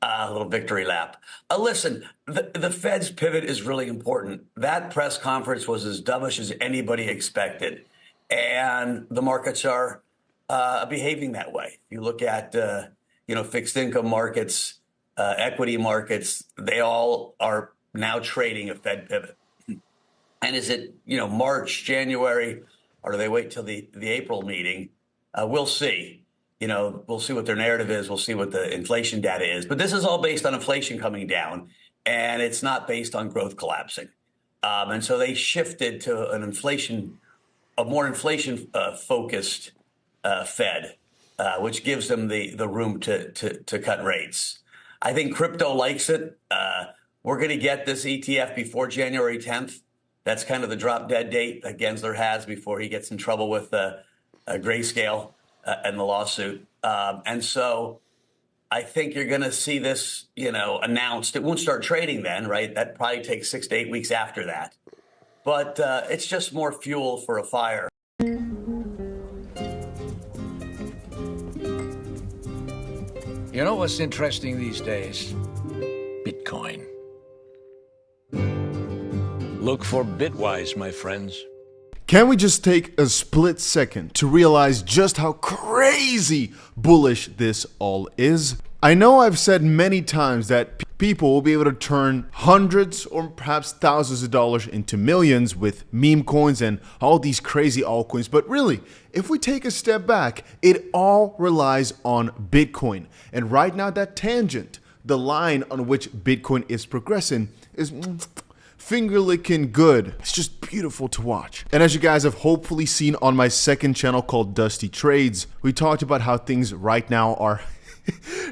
A little victory lap. Listen, the Fed's pivot is really important. That press conference was as dovish as anybody expected, and the markets are behaving that way. You look at fixed income markets, equity markets; they all are now trading a Fed pivot. And is it March, January, or do they wait till the April meeting? We'll see. We'll see what their narrative is. We'll see what the inflation data is. But this is all based on inflation coming down, and it's not based on growth collapsing. And so they shifted to a more inflation-focused Fed, which gives them the room to cut rates. I think crypto likes it. We're going to get this ETF before January 10th. That's kind of the drop dead date that Gensler has before he gets in trouble with Grayscale and the lawsuit. And so I think you're going to see this, announced. It won't start trading then, right? That probably takes 6 to 8 weeks after that. But it's just more fuel for a fire. You know what's interesting these days? Bitcoin. Look for Bitwise, my friends. Can we just take a split second to realize just how crazy bullish this all is? I know I've said many times that people will be able to turn hundreds or perhaps thousands of dollars into millions with meme coins and all these crazy altcoins, but really, if we take a step back, it all relies on Bitcoin. And right now, that tangent, the line on which Bitcoin is progressing, is finger-licking good. It's just beautiful to watch. And as you guys have hopefully seen on my second channel called Dusty Trades, we talked about how things right now are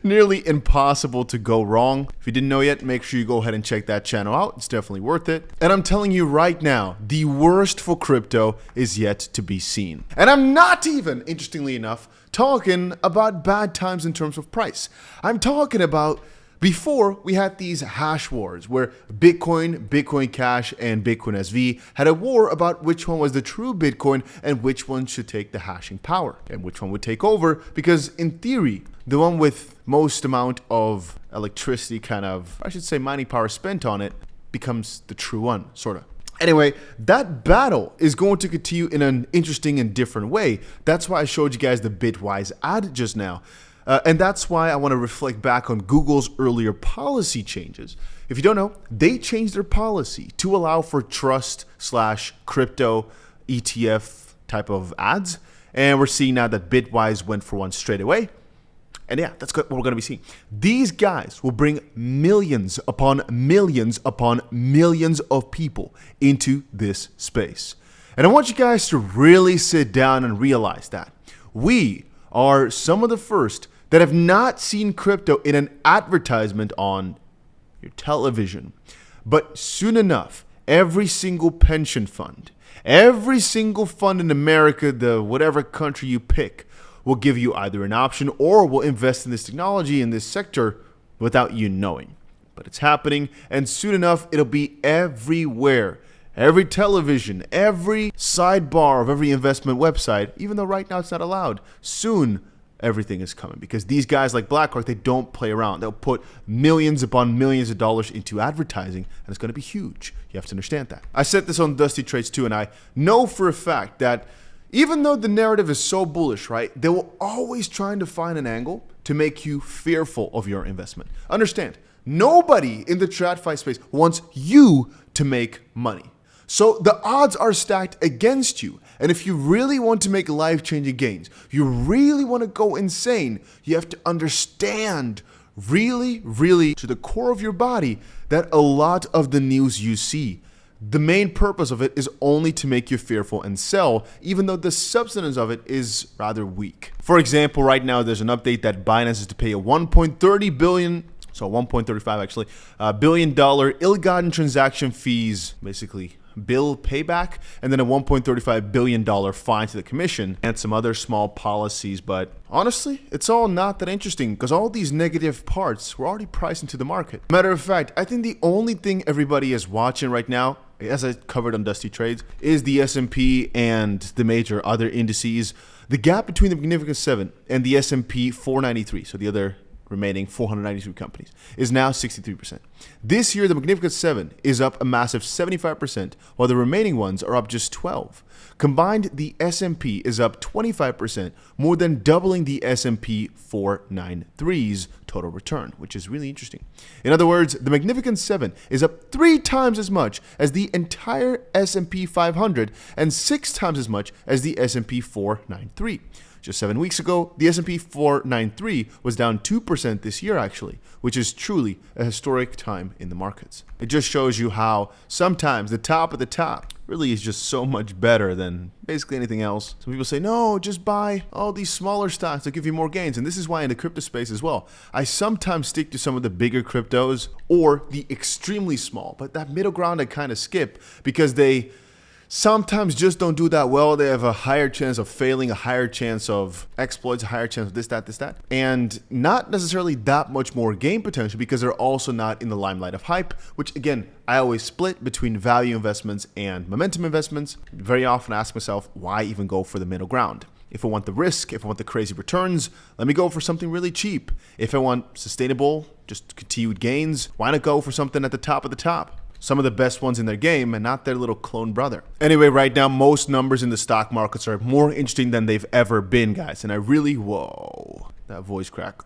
nearly impossible to go wrong. If you didn't know yet, make sure you go ahead and check that channel out. It's definitely worth it. And I'm telling you right now, the worst for crypto is yet to be seen. And I'm not even, interestingly enough, talking about bad times in terms of price. I'm talking about before we had these hash wars where Bitcoin, Bitcoin Cash, and Bitcoin SV had a war about which one was the true Bitcoin and which one should take the hashing power and which one would take over, because in theory, the one with most amount of electricity mining power spent on it becomes the true one, sort of. Anyway, that battle is going to continue in an interesting and different way. That's why I showed you guys the Bitwise ad just now. And that's why I want to reflect back on Google's earlier policy changes. If you don't know, they changed their policy to allow for trust/crypto ETF type of ads. And we're seeing now that Bitwise went for one straight away. And yeah, that's what we're going to be seeing. These guys will bring millions upon millions upon millions of people into this space. And I want you guys to really sit down and realize that we are some of the first that have not seen crypto in an advertisement on your television. But soon enough, every single pension fund, every single fund in America, whatever country you pick, will give you either an option or will invest in this technology in this sector without you knowing. But it's happening, and soon enough, it'll be everywhere. Every television, every sidebar of every investment website, even though right now it's not allowed, soon everything is coming, because these guys like BlackRock, they don't play around. They'll put millions upon millions of dollars into advertising, and it's going to be huge. You have to understand that. I said this on Dusty Trades too, and I know for a fact that even though the narrative is so bullish, right, they will always trying to find an angle to make you fearful of your investment. Understand, nobody in the TradFi space wants you to make money. So the odds are stacked against you. And if you really want to make life-changing gains, you really want to go insane, you have to understand really, really to the core of your body that a lot of the news you see, the main purpose of it is only to make you fearful and sell, even though the substance of it is rather weak. For example, right now there's an update that Binance is to pay a 1.30 billion, so 1.35 actually, $billion ill-gotten transaction fees, basically bill payback, and then a $1.35 billion fine to the commission, and some other small policies. But honestly, it's all not that interesting because all these negative parts were already priced into the market. Matter of fact, I think the only thing everybody is watching right now, as I covered on Dusty Trades, is the S&P and the major other indices. The gap between the Magnificent 7 and the S&P 493, so the other remaining 493 companies, is now 63%. This year, the Magnificent Seven is up a massive 75%, while the remaining ones are up just 12%. Combined, the S&P is up 25%, more than doubling the S&P 493's total return, which is really interesting. In other words, the Magnificent Seven is up 3 times as much as the entire S&P 500 and 6 times as much as the S&P 493. Just 7 weeks ago, the S&P 493 was down 2% this year, actually, which is truly a historic time in the markets. It just shows you how sometimes the top of the top really is just so much better than basically anything else. Some people say, no, just buy all these smaller stocks that give you more gains. And this is why in the crypto space as well, I sometimes stick to some of the bigger cryptos or the extremely small, but that middle ground I kind of skip because they sometimes just don't do that well. They have a higher chance of failing, a higher chance of exploits, a higher chance of this, that, and not necessarily that much more gain potential because they're also not in the limelight of hype, which again, I always split between value investments and momentum investments. Very often ask myself, why even go for the middle ground? If I want the risk, if I want the crazy returns, let me go for something really cheap. If I want sustainable, just continued gains, why not go for something at the top of the top? Some of the best ones in their game and not their little clone brother. Anyway, right now, most numbers in the stock markets are more interesting than they've ever been, guys. And I really, whoa, that voice crack.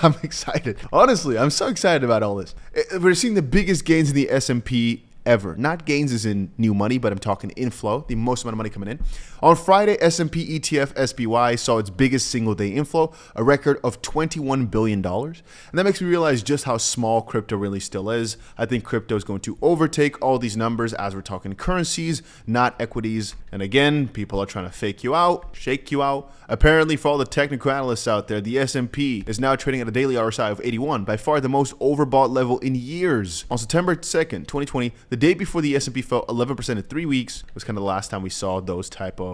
I'm excited. Honestly, I'm so excited about all this. We're seeing the biggest gains in the S&P ever. Not gains as in new money, but I'm talking inflow, the most amount of money coming in. On Friday, S&P ETF SPY saw its biggest single day inflow, a record of $21 billion. And that makes me realize just how small crypto really still is. I think crypto is going to overtake all these numbers as we're talking currencies, not equities. And again, people are trying to fake you out, shake you out. Apparently, for all the technical analysts out there, the S&P is now trading at a daily RSI of 81, by far the most overbought level in years. On September 2nd, 2020, the day before the S&P fell 11% in 3 weeks, was kind of the last time we saw those type of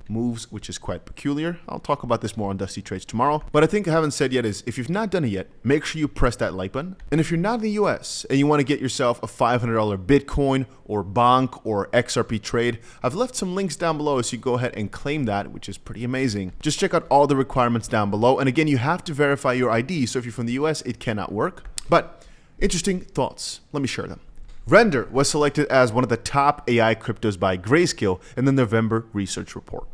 moves, which is quite peculiar. I'll talk about this more on Dusty Trades tomorrow. But I think I haven't said yet is, if you've not done it yet, make sure you press that like button. And if you're not in the US and you want to get yourself a $500 Bitcoin or Bonk or XRP trade, I've left some links down below so you go ahead and claim that, which is pretty amazing. Just check out all the requirements down below. And again, you have to verify your ID. So if you're from the US, it cannot work. But interesting thoughts. Let me share them. Render was selected as one of the top AI cryptos by Grayscale in the November research report.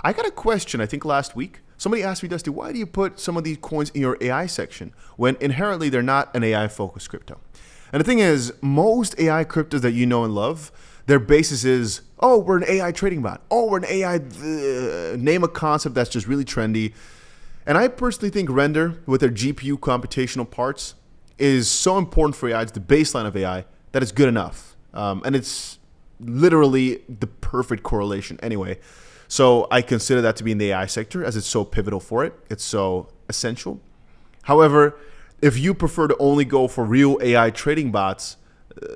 I got a question, I think last week. Somebody asked me, Dusty, why do you put some of these coins in your AI section when inherently they're not an AI focused crypto? And the thing is, most AI cryptos that you know and love, their basis is, oh, we're an AI trading bot. Oh, we're an AI, name a concept that's just really trendy. And I personally think Render, with their GPU computational parts, is so important for AI. It's the baseline of AI that it's good enough. And it's literally the perfect correlation anyway. So I consider that to be in the AI sector as it's so pivotal for it. It's so essential. However, if you prefer to only go for real AI trading bots,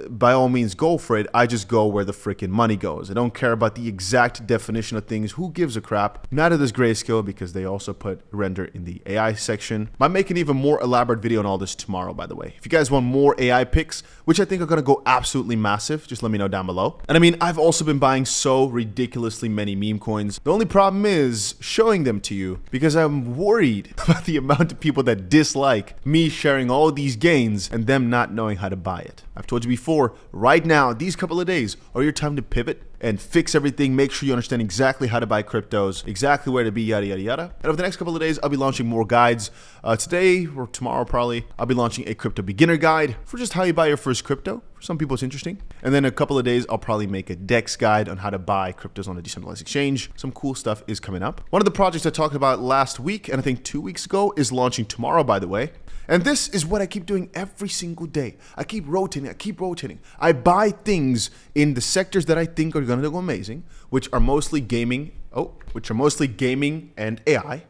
by all means go for it. I just go where the freaking money goes. I don't care about the exact definition of things. Who gives a crap? Neither does Grayscale, because they also put Render in the AI section. I might make an even more elaborate video on all this tomorrow, by the way. If you guys want more AI picks, which I think are going to go absolutely massive, just let me know down below. And I mean, I've also been buying so ridiculously many meme coins. The only problem is showing them to you because I'm worried about the amount of people that dislike me sharing all these gains and them not knowing how to buy it. I've told you before, right now, these couple of days are your time to pivot and fix everything. Make sure you understand exactly how to buy cryptos, exactly where to be, yada, yada, yada. And over the next couple of days, I'll be launching more guides. Today or tomorrow, probably, I'll be launching a crypto beginner guide for just how you buy your first crypto. For some people, it's interesting. And then a couple of days, I'll probably make a DEX guide on how to buy cryptos on a decentralized exchange. Some cool stuff is coming up. One of the projects I talked about last week, and I think 2 weeks ago, is launching tomorrow, by the way. And this is what I keep doing every single day. I keep rotating. I buy things in the sectors that I think are going to go amazing, which are mostly gaming and AI.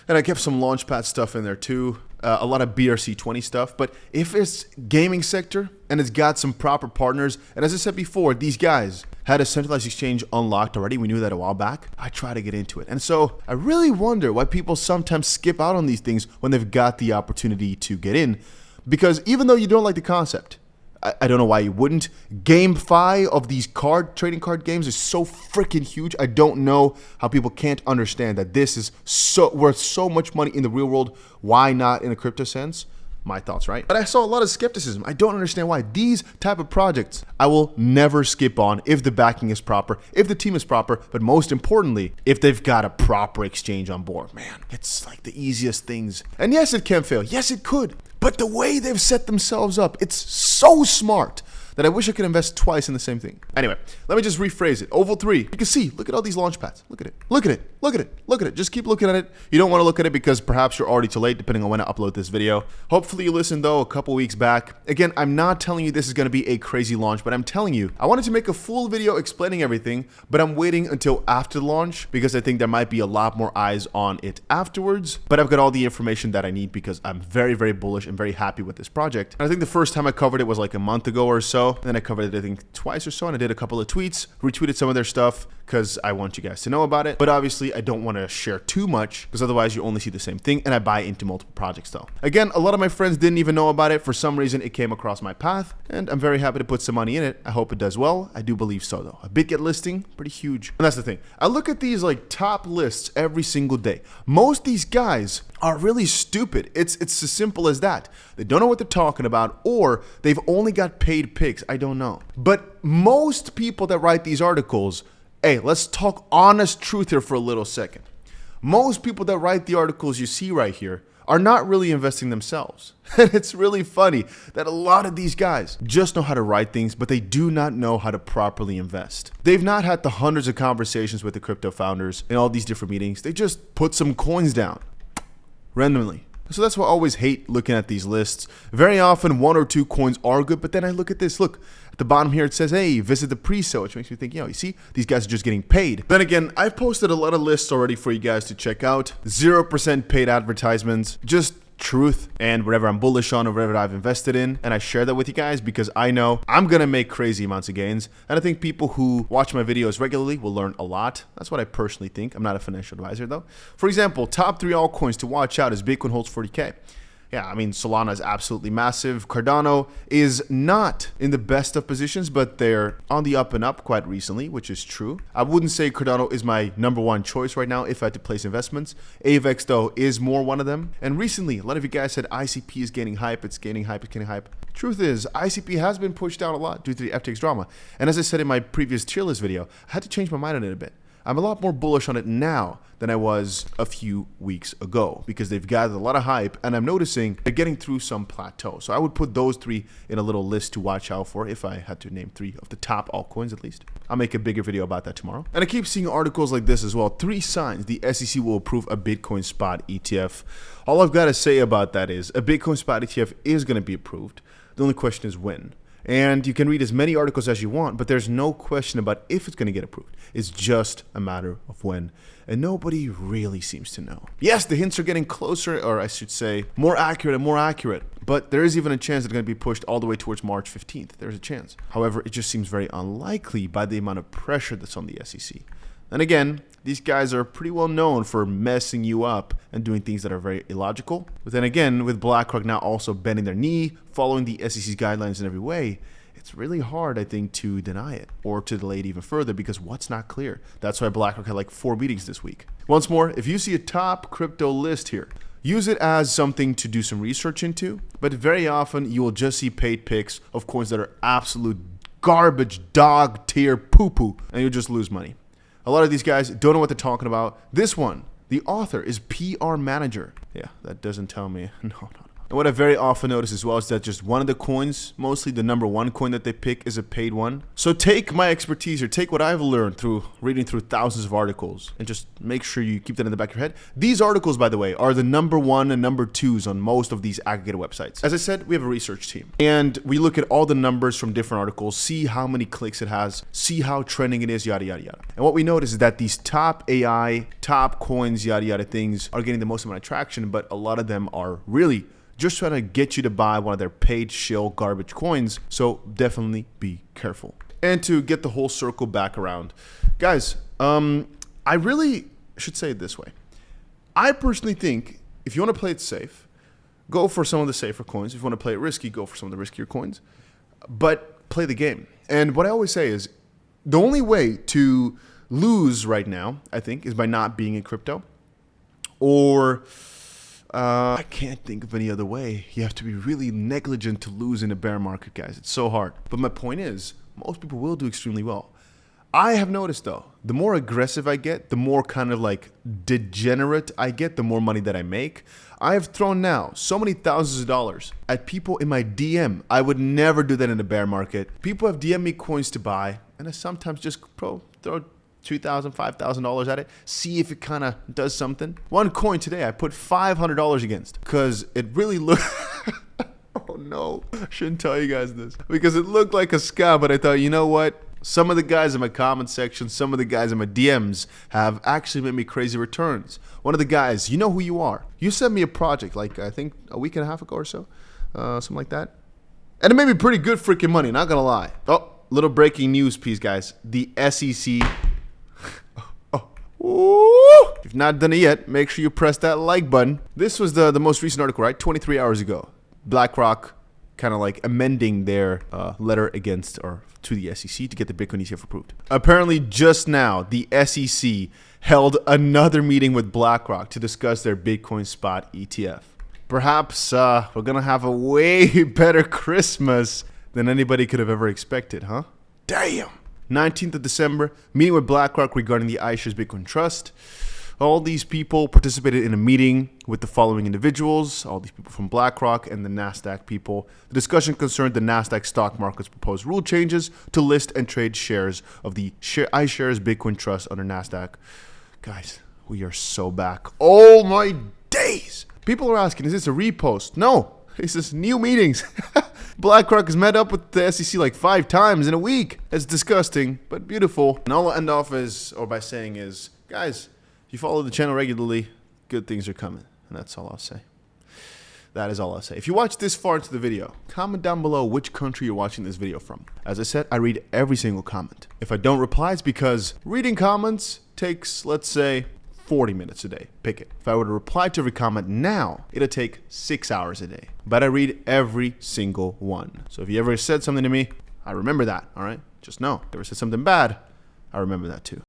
And I kept some Launchpad stuff in there too. A lot of BRC20 stuff. But if it's gaming sector and it's got some proper partners, and as I said before, these guys had a centralized exchange unlocked already. We knew that a while back. I try to get into it. And so I really wonder why people sometimes skip out on these things when they've got the opportunity to get in. Because even though you don't like the concept, I don't know why you wouldn't. GameFi of these trading card games is so freaking huge. I don't know how people can't understand that this is worth so much money in the real world. Why not in a crypto sense? My thoughts, right? But I saw a lot of skepticism. I don't understand why. These type of projects I will never skip on if the backing is proper, if the team is proper, but most importantly, if they've got a proper exchange on board. Man, it's like the easiest things. And yes, it can fail. Yes, it could. But the way they've set themselves up, it's so smart that I wish I could invest twice in the same thing. Anyway, let me just rephrase it. Oval 3, you can see, look at all these launch pads. Look at it, look at it, look at it, look at it. Just keep looking at it. You don't want to look at it because perhaps you're already too late, depending on when I upload this video. Hopefully you listened though a couple weeks back. Again, I'm not telling you this is going to be a crazy launch, but I'm telling you, I wanted to make a full video explaining everything, but I'm waiting until after the launch because I think there might be a lot more eyes on it afterwards. But I've got all the information that I need because I'm very, very bullish and very happy with this project. And I think the first time I covered it was like a month ago or so. And then I covered it, I think, twice or so, and I did a couple of tweets, retweeted some of their stuff because I want you guys to know about it. But obviously, I don't want to share too much because otherwise you only see the same thing, and I buy into multiple projects though. Again, a lot of my friends didn't even know about it. For some reason, it came across my path, and I'm very happy to put some money in it. I hope it does well. I do believe so though. A BitGet listing, pretty huge. And that's the thing. I look at these like top lists every single day. Most of these guys are really stupid. It's as simple as that. They don't know what they're talking about, or they've only got paid picks. I don't know. But most people that write these articles, hey, let's talk honest truth here for a little second. Most people that write the articles you see right here are not really investing themselves. And it's really funny that a lot of these guys just know how to write things, but they do not know how to properly invest. They've not had the hundreds of conversations with the crypto founders in all these different meetings. They just put some coins down randomly. So that's why I always hate looking at these lists. Very often, one or two coins are good, but then I look at this. Look, at the bottom here, it says, hey, visit the pre-sale, which makes me think, you see, these guys are just getting paid. Then again, I've posted a lot of lists already for you guys to check out. 0% paid advertisements, just truth and whatever I'm bullish on or whatever I've invested in, and I share that with you guys because I know I'm gonna make crazy amounts of gains, and I think people who watch my videos regularly will learn a lot. That's what I personally think. I'm not a financial advisor though. For example, top 3 altcoins to watch out is Bitcoin holds 40K. Yeah, I mean, Solana is absolutely massive. Cardano is not in the best of positions, but they're on the up and up quite recently, which is true. I wouldn't say Cardano is my #1 choice right now if I had to place investments. AVEX, though, is more one of them. And recently, a lot of you guys said ICP is gaining hype, it's gaining hype, it's gaining hype. Truth is, ICP has been pushed down a lot due to the FTX drama. And as I said in my previous tier list video, I had to change my mind on it a bit. I'm a lot more bullish on it now than I was a few weeks ago because they've gathered a lot of hype, and I'm noticing they're getting through some plateau. So I would put those 3 in a little list to watch out for if I had to name 3 of the top altcoins at least. I'll make a bigger video about that tomorrow. And I keep seeing articles like this as well. 3 signs the SEC will approve a Bitcoin spot ETF. All I've got to say about that is a Bitcoin spot ETF is going to be approved. The only question is when. And you can read as many articles as you want, but there's no question about if it's going to get approved. It's just a matter of when. And nobody really seems to know. Yes, the hints are getting closer, or I should say more accurate and more accurate. But there is even a chance they're going to be pushed all the way towards March 15th. There's a chance. However, it just seems very unlikely by the amount of pressure that's on the SEC. And again, these guys are pretty well known for messing you up and doing things that are very illogical. But then again, with BlackRock now also bending their knee, following the SEC's guidelines in every way, it's really hard, I think, to deny it or to delay it even further because what's not clear? That's why BlackRock had like 4 meetings this week. Once more, if you see a top crypto list here, use it as something to do some research into, but very often you will just see paid picks of coins that are absolute garbage, dog tier poo-poo, and you'll just lose money. A lot of these guys don't know what they're talking about. This one, the author is PR Manager. Yeah, that doesn't tell me. No. And what I very often notice as well is that just one of the coins, mostly the #1 coin that they pick, is a paid one. So take my expertise or take what I've learned through reading through thousands of articles and just make sure you keep that in the back of your head. These articles, by the way, are the #1 and #2s on most of these aggregated websites. As I said, we have a research team and we look at all the numbers from different articles, see how many clicks it has, see how trending it is, yada, yada, yada. And what we notice is that these top AI, top coins, yada, yada things are getting the most amount of traction, but a lot of them are really just trying to get you to buy one of their paid shill garbage coins. So definitely be careful. And to get the whole circle back around, guys, I really should say it this way. I personally think if you want to play it safe, go for some of the safer coins. If you want to play it risky, go for some of the riskier coins. but play the game. And what I always say is the only way to lose right now, I think, is by not being in crypto. Or I can't think of any other way. You have to be really negligent to lose in a bear market, guys. It's so hard. But my point is, most people will do extremely well. I have noticed, though, the more aggressive I get, the more kind of like degenerate I get, the more money that I make. I have thrown now so many thousands of dollars at people in my DM. I would never do that in a bear market. People have DM me coins to buy, and I sometimes just throw $2,000, $5,000 at it, see if it kind of does something. One coin today I put $500 against because it really looked... Oh no, I shouldn't tell you guys this. Because it looked like a scam, but I thought, you know what? Some of the guys in my comment section, some of the guys in my DMs have actually made me crazy returns. One of the guys, you know who you are. You sent me a project like, I think, a week and a half ago or so. Something like that. And it made me pretty good freaking money, not gonna lie. Oh, little breaking news piece, guys. The SEC... Ooh. If you've not done it yet, make sure you press that like button. This was the most recent article, right? 23 hours ago. BlackRock kind of like amending their letter against or to the SEC to get the Bitcoin ETF approved. Apparently just now, the SEC held another meeting with BlackRock to discuss their Bitcoin spot ETF. Perhaps we're going to have a way better Christmas than anybody could have ever expected, huh? Damn! 19th of December, meeting with BlackRock regarding the iShares Bitcoin Trust. All these people participated in a meeting with the following individuals, all these people from BlackRock and the NASDAQ people. The discussion concerned the NASDAQ stock market's proposed rule changes to list and trade shares of the iShares Bitcoin Trust under NASDAQ. Guys, we are so back. Oh my days! People are asking, is this a repost? No, this is new meetings. BlackRock has met up with the SEC like 5 times in a week. It's disgusting, but beautiful. And all I'll end off by saying is, guys, if you follow the channel regularly, good things are coming. And that's all I'll say. That is all I'll say. If you watch this far into the video, comment down below which country you're watching this video from. As I said, I read every single comment. If I don't reply, it's because reading comments takes, let's say, 40 minutes a day. Pick it. If I were to reply to every comment now, it'll take 6 hours a day. But I read every single one. So if you ever said something to me, I remember that, all right? Just know. If you ever said something bad, I remember that too.